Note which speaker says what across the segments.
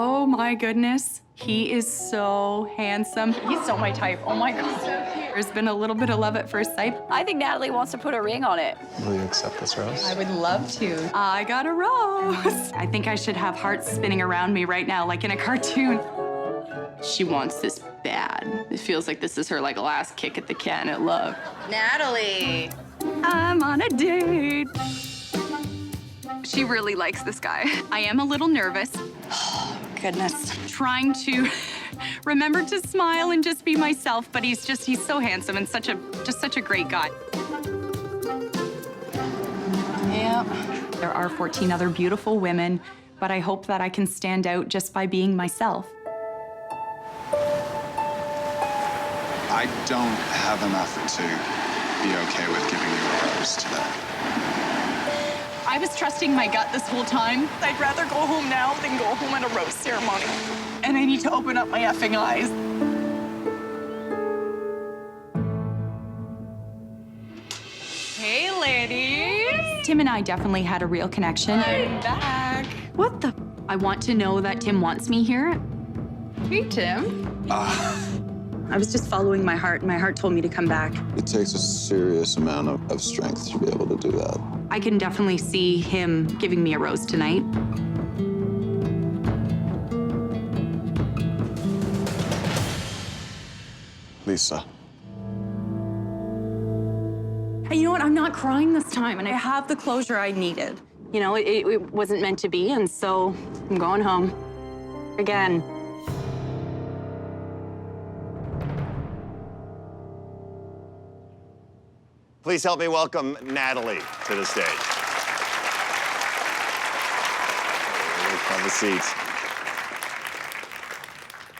Speaker 1: Oh my goodness. He is so handsome. He's so my type. Oh my God. So cute. There's been a little bit of love at first sight.
Speaker 2: I think Natalie wants to put a ring on it.
Speaker 3: Will you accept this rose?
Speaker 1: I would love to. I got a rose. I think I should have hearts spinning around me right now, like in a cartoon. She wants this bad. It feels like this is her last kick at the can at love.
Speaker 2: Natalie.
Speaker 1: I'm on a date. She really likes this guy. I am a little nervous.
Speaker 2: Oh, goodness.
Speaker 1: Trying to remember to smile and just be myself, but he's so handsome and such a great guy.
Speaker 2: Yep.
Speaker 1: There are 14 other beautiful women, but I hope that I can stand out just by being myself.
Speaker 3: I don't have enough to be okay with giving you a rose today.
Speaker 1: I was trusting my gut this whole time. I'd rather go home now than go home at a rose ceremony. And I need to open up my effing eyes. Hey, ladies. Tim and I definitely had a real connection.
Speaker 2: I'm back.
Speaker 1: What the? I want to know that Tim wants me here.
Speaker 2: Hey, Tim.
Speaker 1: I was just following my heart, and my heart told me to come back.
Speaker 4: It takes a serious amount of strength to be able to do that.
Speaker 1: I can definitely see him giving me a rose tonight.
Speaker 4: Lisa.
Speaker 1: And you know what? I'm not crying this time, and I have the closure I needed. You know, it wasn't meant to be, and so I'm going home. Again.
Speaker 5: Please help me welcome Natalie to the stage. Have a seat.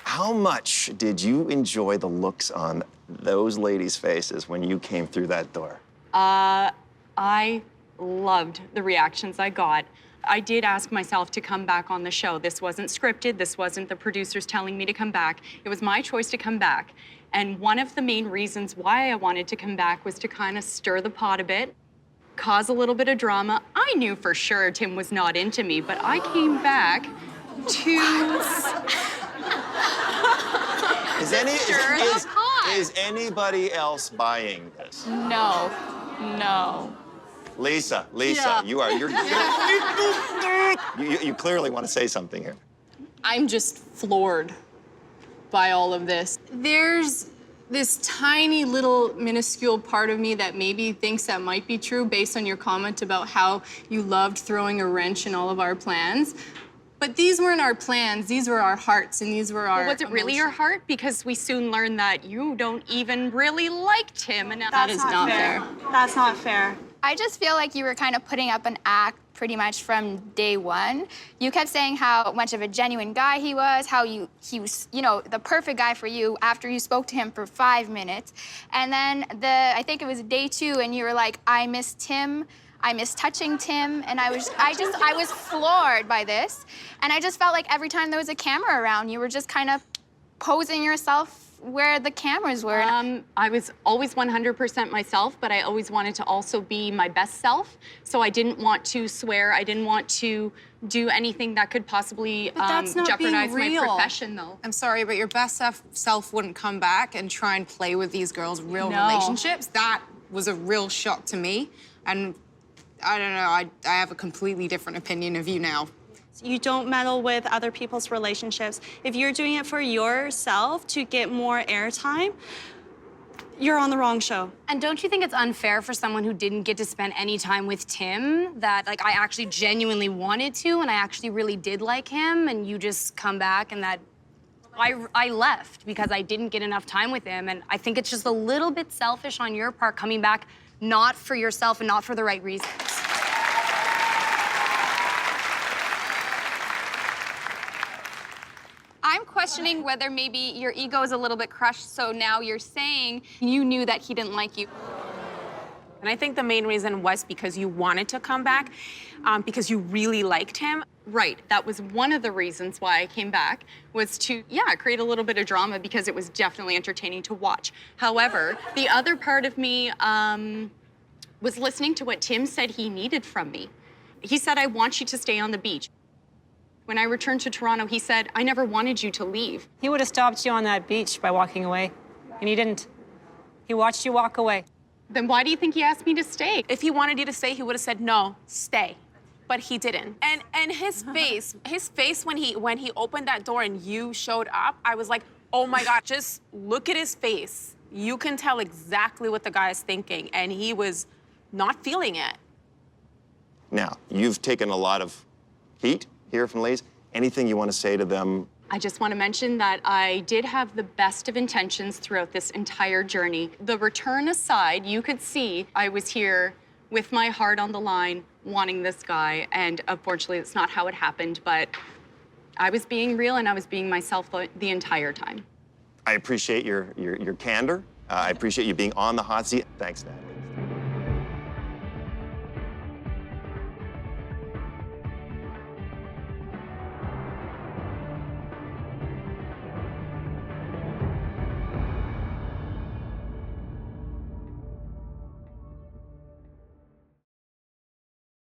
Speaker 5: How much did you enjoy the looks on those ladies' faces when you came through that door?
Speaker 1: I loved the reactions I got. I did ask myself to come back on the show. This wasn't scripted. This wasn't the producers telling me to come back. It was my choice to come back. And one of the main reasons why I wanted to come back was to kind of stir the pot a bit, cause a little bit of drama. I knew for sure Tim was not into me, but I came back to
Speaker 5: Is anybody else buying this?
Speaker 2: No. No.
Speaker 5: Lisa,
Speaker 2: Yeah.
Speaker 5: you clearly want to say something here.
Speaker 6: I'm just floored by all of this. There's this tiny little minuscule part of me that maybe thinks that might be true based on your comment about how you loved throwing a wrench in all of our plans. But these weren't our plans, these were our hearts, and these were our
Speaker 1: Was it really your heart? Because we soon learned that you don't even really like Tim. And
Speaker 6: That is not fair.
Speaker 7: That's not fair.
Speaker 8: I just feel like you were kind of putting up an act pretty much from day one. You kept saying how much of a genuine guy he was, how he was, you know, the perfect guy for you after you spoke to him for 5 minutes. And then I think it was day 2, and you were like, I miss Tim. I miss touching Tim, and I was floored by this. And I just felt like every time there was a camera around, you were just kind of posing yourself where the cameras were.
Speaker 1: I was always 100% myself, but I always wanted to also be my best self. So I didn't want to swear. I didn't want to do anything that could possibly jeopardize my profession, though.
Speaker 6: I'm sorry, but your best self wouldn't come back and try and play with these girls' real relationships. That was a real shock to me. And I don't know, I have a completely different opinion of you now.
Speaker 7: You don't meddle with other people's relationships. If you're doing it for yourself to get more airtime, you're on the wrong show.
Speaker 9: And don't you think it's unfair for someone who didn't get to spend any time with Tim, that like I actually genuinely wanted to and I actually really did like him, and you just come back and that I left because I didn't get enough time with him, and I think it's just a little bit selfish on your part coming back not for yourself and not for the right reasons.
Speaker 8: I'm questioning whether maybe your ego is a little bit crushed, so now you're saying you knew that he didn't like you.
Speaker 10: And I think the main reason was because you wanted to come back, because you really liked him.
Speaker 1: Right, that was one of the reasons why I came back, was to, create a little bit of drama because it was definitely entertaining to watch. However, the other part of me was listening to what Tim said he needed from me. He said, I want you to stay on the beach. When I returned to Toronto, he said, I never wanted you to leave.
Speaker 11: He would have stopped you on that beach by walking away, and he didn't. He watched you walk away.
Speaker 1: Then why do you think he asked me to stay?
Speaker 10: If he wanted you to stay, he would have said, no, stay. But he didn't. And his face when he opened that door and you showed up, I was like, oh my God, just look at his face. You can tell exactly what the guy is thinking, and he was not feeling it.
Speaker 5: Now, you've taken a lot of heat here from ladies. Anything you want to say to them?
Speaker 1: I just want to mention that I did have the best of intentions throughout this entire journey. The return aside, you could see I was here with my heart on the line, wanting this guy, and unfortunately, it's not how it happened, but I was being real and I was being myself the entire time.
Speaker 5: I appreciate your candor. I appreciate you being on the hot seat. Thanks, Natalie.